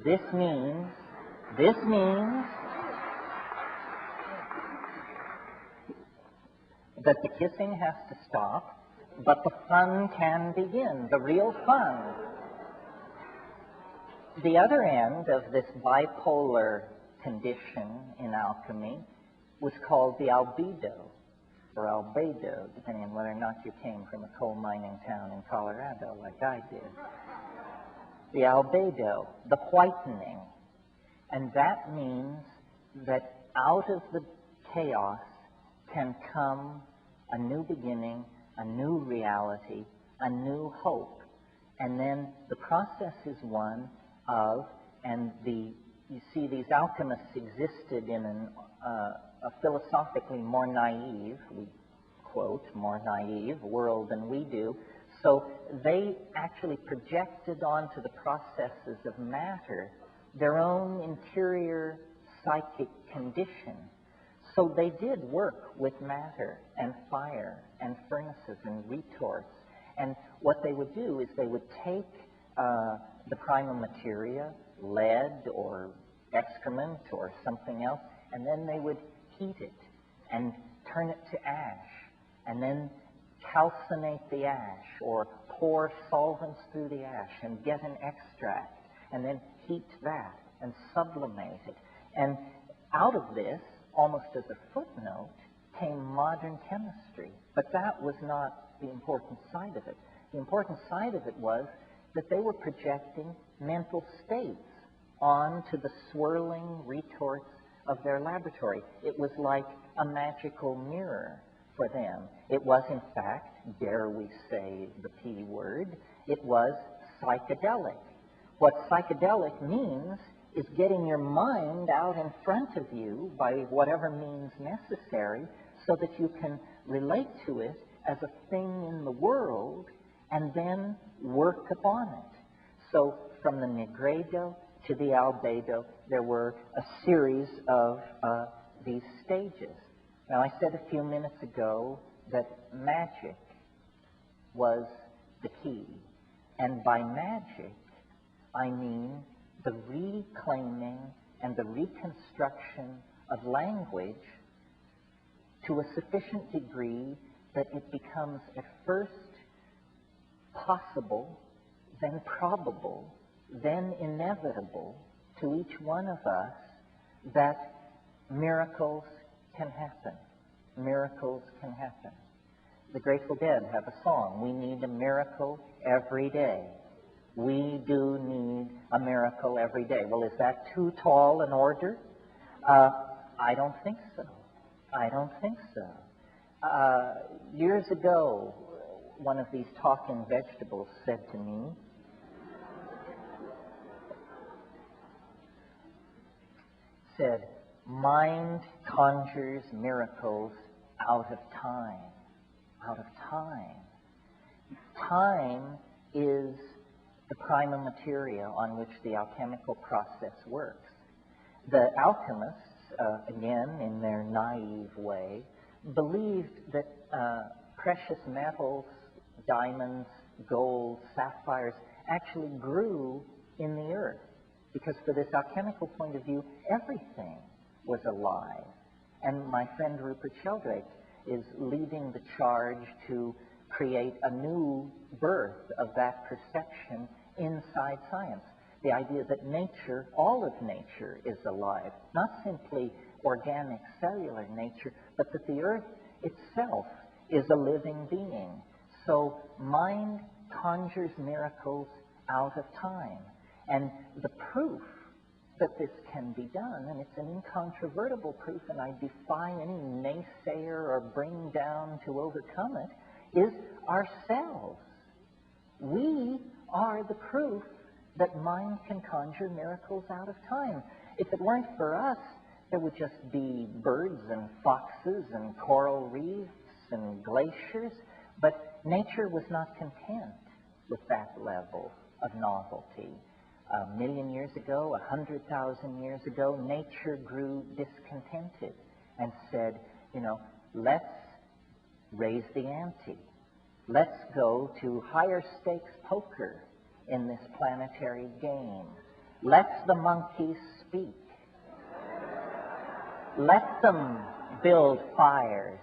This means that the kissing has to stop, but the fun can begin, the real fun. The other end of this bipolar condition in alchemy was called the albedo, or albedo, depending on whether or not you came from a coal mining town in Colorado like I did. The albedo, the whitening. And that means that out of the chaos can come a new beginning, a new reality, a new hope. And then the process is one of, you see these alchemists existed in a philosophically more naive, we quote, more naive world than we do. So they actually projected onto the processes of matter their own interior psychic condition. So they did work with matter and fire and furnaces and retorts. And what they would do is they would take the primal materia, lead or excrement or something else, and then they would heat it and turn it to ash, and then calcinate the ash or pour solvents through the ash and get an extract, and then heat that and sublimate it. And out of this, almost as a footnote, came modern chemistry. But that was not the important side of it. The important side of it was that they were projecting mental states onto the swirling retorts of their laboratory. It was like a magical mirror for them. It was, in fact, dare we say the P word, it was psychedelic. What psychedelic means is getting your mind out in front of you by whatever means necessary so that you can relate to it as a thing in the world and then work upon it. So from the nigredo to the albedo, there were a series of these stages. Now, I said a few minutes ago that magic was the key. And by magic, I mean the reclaiming and the reconstruction of language to a sufficient degree that it becomes at first possible, then probable, then inevitable to each one of us that miracles can happen. Miracles can happen. The Grateful Dead have a song, "We need a miracle every day." We do need a miracle every day. Well, is that too tall an order? I don't think so. I don't think so. Years ago, one of these talking vegetables said to me, mind conjures miracles out of time. Out of time. Time is the primal materia on which the alchemical process works. The alchemists, again, in their naive way, believed that precious metals, diamonds, gold, sapphires, actually grew in the earth. Because for this alchemical point of view, everything was alive. And my friend Rupert Sheldrake is leading the charge to create a new birth of that perception inside science. The idea that nature, all of nature, is alive. Not simply organic cellular nature, but that the earth itself is a living being. So mind conjures miracles out of time. And the proof that this can be done, and it's an incontrovertible proof, and I defy any naysayer or bring down to overcome it, is ourselves. We are the proof that mind can conjure miracles out of time. If it weren't for us, there would just be birds and foxes and coral reefs and glaciers, but nature was not content with that level of novelty. 1,000,000 years ago, 100,000 years ago, nature grew discontented and said, let's raise the ante. Let's go to higher stakes poker in this planetary game. Let the monkeys speak. Let them build fires.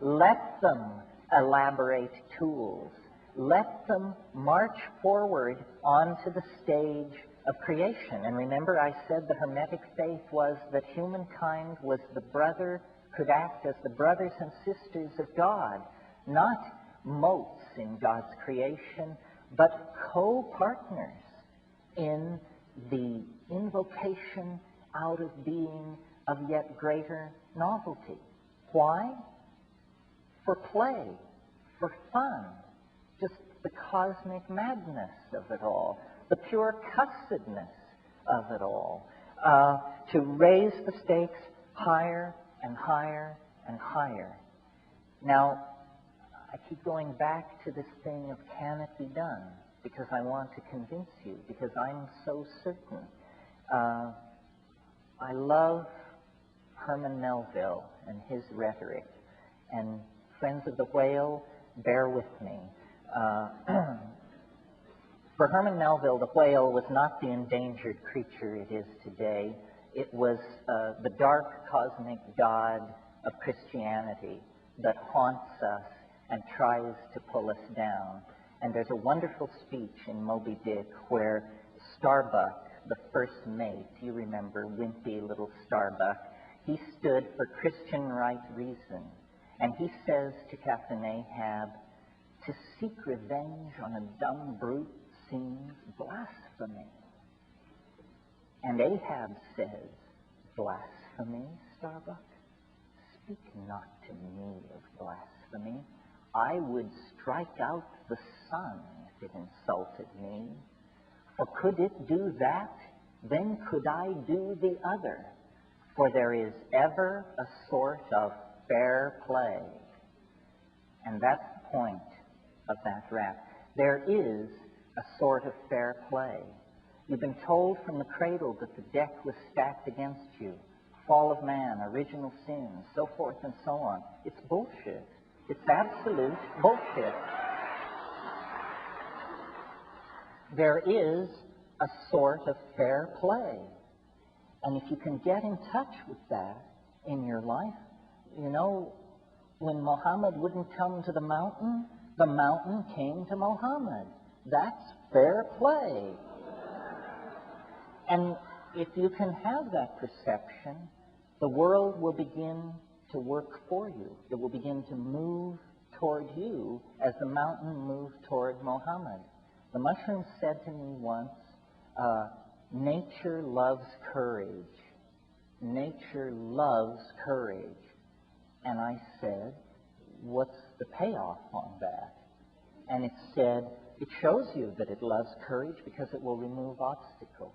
Let them elaborate tools. Let them march forward onto the stage of creation. And remember, I said the Hermetic faith was that humankind was could act as the brothers and sisters of God, not motes in God's creation, but co-partners in the invocation out of being of yet greater novelty. Why? For play, for fun, just the cosmic madness of it all, the pure cussedness of it all, to raise the stakes higher and higher and higher. Now, I keep going back to this thing of can it be done, because I want to convince you, because I'm so certain. I love Herman Melville and his rhetoric, and friends of the whale, bear with me. For Herman Melville, the whale was not the endangered creature it is today. It was the dark cosmic god of Christianity that haunts us and tries to pull us down. And there's a wonderful speech in Moby Dick where Starbuck, the first mate, you remember, wimpy little Starbuck, he stood for Christian right reason. And he says to Captain Ahab, to seek revenge on a dumb brute seems blasphemy. And Ahab says, blasphemy, Starbuck? Speak not to me of blasphemy. I would strike out the sun if it insulted me. For could it do that, then could I do the other. For there is ever a sort of fair play. And that's the point of that rap. There is a sort of fair play. You've been told from the cradle that the deck was stacked against you. Fall of man, original sin, so forth and so on. It's bullshit. It's absolute bullshit. There is a sort of fair play. And if you can get in touch with that in your life, you know, when Muhammad wouldn't come to the mountain came to Muhammad. That's fair play. And if you can have that perception, the world will begin to work for you. It will begin to move toward you as the mountain moved toward Muhammad. The mushroom said to me once, nature loves courage. Nature loves courage. And I said, what's the payoff on that? And it said, it shows you that it loves courage because it will remove obstacles.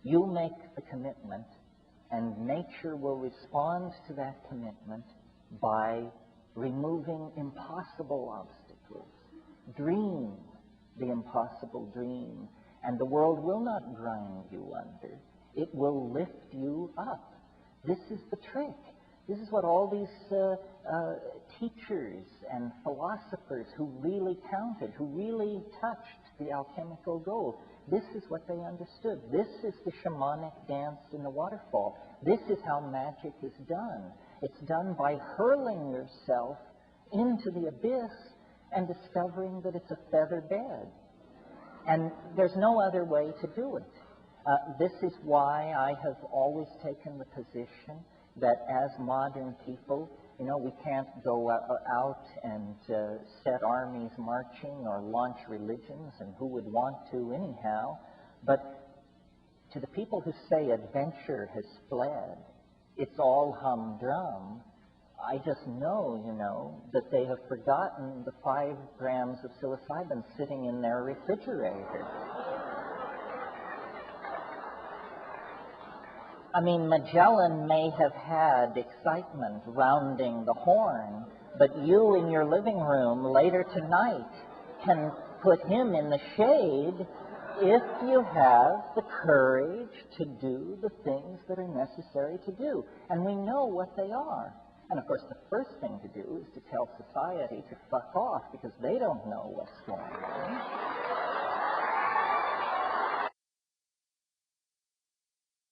You make the commitment, and nature will respond to that commitment by removing impossible obstacles. Dream the impossible dream, and the world will not grind you under. It will lift you up. This is the trick. This is what all these teachers and philosophers who really counted, who really touched the alchemical gold, this is what they understood. This is the shamanic dance in the waterfall. This is how magic is done. It's done by hurling yourself into the abyss and discovering that it's a feather bed. And there's no other way to do it. This is why I have always taken the position that as modern people, you know, we can't go out and set armies marching or launch religions, and who would want to anyhow. But to the people who say adventure has fled, it's all humdrum, I just know, you know, that they have forgotten the 5 grams of psilocybin sitting in their refrigerator. I mean, Magellan may have had excitement rounding the Horn, but you in your living room later tonight can put him in the shade if you have the courage to do the things that are necessary to do. And we know what they are. And of course, the first thing to do is to tell society to fuck off, because they don't know what's going on.